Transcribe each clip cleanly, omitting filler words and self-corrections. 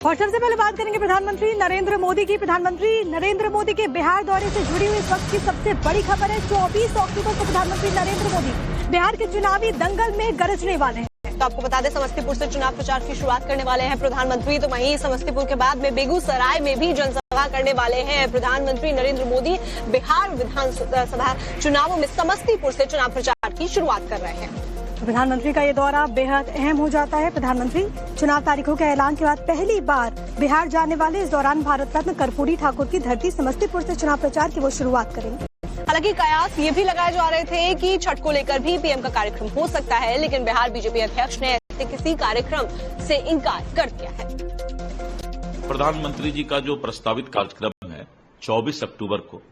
और सबसे पहले बात करेंगे प्रधानमंत्री नरेंद्र मोदी की। प्रधानमंत्री नरेंद्र मोदी के बिहार दौरे से जुड़ी हुई इस वक्त की सबसे बड़ी खबर है। 24 अक्टूबर को प्रधानमंत्री नरेंद्र मोदी बिहार के चुनावी दंगल में गरजने वाले हैं। तो आपको बता दें, समस्तीपुर से चुनाव प्रचार की शुरुआत करने वाले हैं प्रधानमंत्री। तो वहीं समस्तीपुर के बाद में बेगूसराय में भी जनसभा करने वाले हैं प्रधानमंत्री नरेंद्र मोदी। बिहार विधानसभा चुनावों में समस्तीपुर से चुनाव प्रचार की शुरुआत कर रहे हैं। प्रधानमंत्री का ये दौरा बेहद अहम हो जाता है। प्रधानमंत्री चुनाव तारीखों के ऐलान के बाद पहली बार बिहार जाने वाले। इस दौरान भारत रत्न कर्पूरी ठाकुर की धरती समस्तीपुर से चुनाव प्रचार की वो शुरुआत करेंगे। हालांकि कयास ये भी लगाए जा रहे थे कि छठ को लेकर भी पीएम का कार्यक्रम हो सकता है, लेकिन बिहार बीजेपी अध्यक्ष ने ऐसे किसी कार्यक्रम से इनकार कर दिया है। प्रधानमंत्री जी का जो प्रस्तावित कार्यक्रम है 24 अक्टूबर को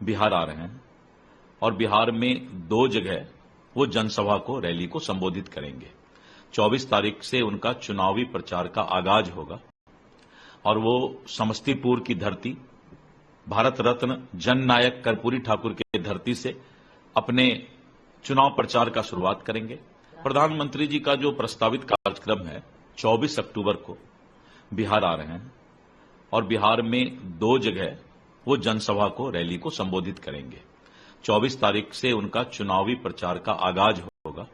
बिहार आ रहे हैं और बिहार में 2 जगह वो जनसभा को, रैली को संबोधित करेंगे। 24 तारीख से उनका चुनावी प्रचार का आगाज होगा और वो समस्तीपुर की धरती, भारत रत्न जननायक कर्पूरी ठाकुर की धरती से अपने चुनाव प्रचार का शुरुआत करेंगे। प्रधानमंत्री जी का जो प्रस्तावित कार्यक्रम है 24 अक्टूबर को बिहार आ रहे हैं और बिहार में 2 जगह वो जनसभा को, रैली को संबोधित करेंगे। 24 तारीख से उनका चुनावी प्रचार का आगाज होगा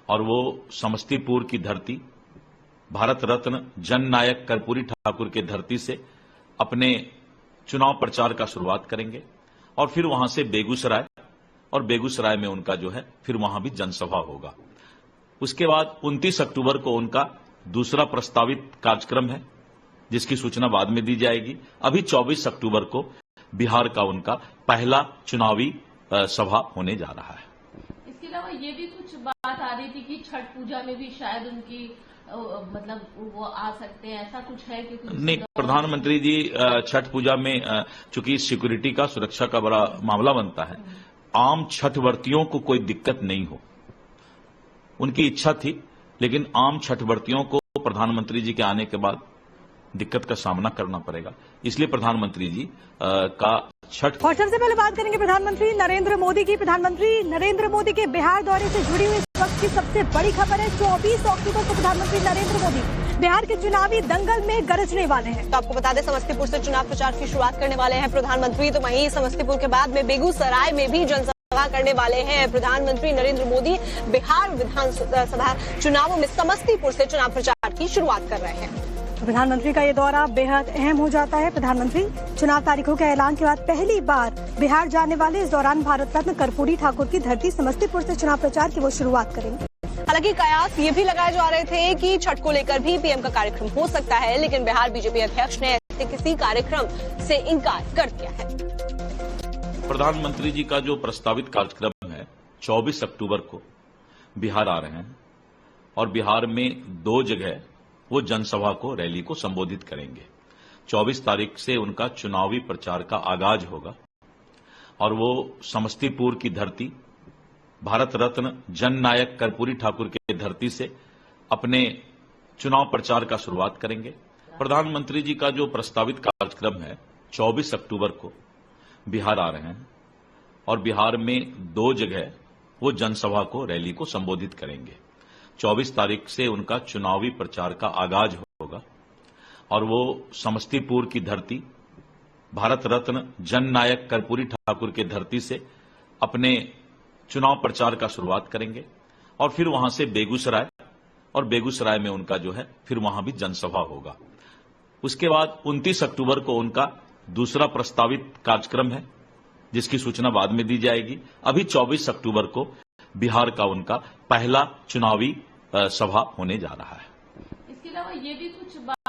और वो समस्तीपुर की धरती, भारत रत्न जननायक कर्पूरी ठाकुर की धरती से अपने चुनाव प्रचार का शुरुआत करेंगे और फिर वहां से बेगूसराय, और बेगूसराय में उनका जो है फिर वहां भी जनसभा होगा। उसके बाद 29 अक्टूबर को उनका दूसरा प्रस्तावित कार्यक्रम है, जिसकी सूचना बाद में दी जाएगी। अभी 24 अक्टूबर को बिहार का उनका पहला चुनावी सभा होने जा रहा है। इसके अलावा ये भी कुछ बात आ रही थी कि छठ पूजा में भी शायद उनकी मतलब वो आ सकते हैं, ऐसा कुछ है? क्योंकि नहीं, प्रधानमंत्री जी छठ पूजा में चूंकि सिक्योरिटी का, सुरक्षा का बड़ा मामला बनता है, आम छठ व्रतियों को कोई दिक्कत नहीं हो, उनकी इच्छा थी, लेकिन आम छठ व्रतियों को प्रधानमंत्री जी के आने के बाद दिक्कत का सामना करना पड़ेगा, इसलिए प्रधानमंत्री जी का छठ। और सबसे पहले बात करेंगे प्रधानमंत्री नरेंद्र मोदी की। प्रधानमंत्री नरेंद्र मोदी के बिहार दौरे से जुड़ी हुई इस वक्त की सबसे बड़ी खबर है। 24 अक्टूबर को प्रधानमंत्री नरेंद्र मोदी बिहार के चुनावी दंगल में गरजने वाले हैं। तो आपको बता दें, समस्तीपुर से चुनाव प्रचार की शुरुआत करने वाले हैं प्रधानमंत्री। तो वहीं समस्तीपुर के बाद में बेगूसराय में भी जनसभा करने वाले हैं प्रधानमंत्री नरेंद्र मोदी। बिहार विधानसभा चुनावों में समस्तीपुर से चुनाव प्रचार की शुरुआत कर रहे हैं। प्रधानमंत्री का ये दौरा बेहद अहम हो जाता है। प्रधानमंत्री चुनाव तारीखों के ऐलान के बाद पहली बार बिहार जाने वाले। इस दौरान भारत रत्न कर्पूरी ठाकुर की धरती समस्तीपुर से चुनाव प्रचार की वो शुरुआत करेंगे। हालांकि कयास ये भी लगाए जा रहे थे कि छठ को लेकर भी पीएम का कार्यक्रम हो सकता है, लेकिन बिहार बीजेपी अध्यक्ष ने ऐसे किसी कार्यक्रम से इनकार कर दिया है। प्रधानमंत्री जी का जो प्रस्तावित कार्यक्रम है 24 अक्टूबर को बिहार आ रहे हैं और बिहार में 2 जगह वो जनसभा को, रैली को संबोधित करेंगे। 24 तारीख से उनका चुनावी प्रचार का आगाज होगा और वो समस्तीपुर की धरती, भारत रत्न जननायक कर्पूरी ठाकुर की धरती से अपने चुनाव प्रचार का शुरुआत करेंगे। प्रधानमंत्री जी का जो प्रस्तावित कार्यक्रम है 24 अक्टूबर को बिहार आ रहे हैं और बिहार में 2 जगह वो जनसभा को, रैली को संबोधित करेंगे। 24 तारीख से उनका चुनावी प्रचार का आगाज होगा और वो समस्तीपुर की धरती, भारत रत्न जननायक कर्पूरी ठाकुर की धरती से अपने चुनाव प्रचार का शुरुआत करेंगे और फिर वहां से बेगूसराय, और बेगूसराय में उनका जो है फिर वहां भी जनसभा होगा। उसके बाद 29 अक्टूबर को उनका दूसरा प्रस्तावित कार्यक्रम है, जिसकी सूचना बाद में दी जाएगी। अभी 24 अक्टूबर को बिहार का उनका पहला चुनावी सभा होने जा रहा है। इसके अलावा ये भी कुछ बात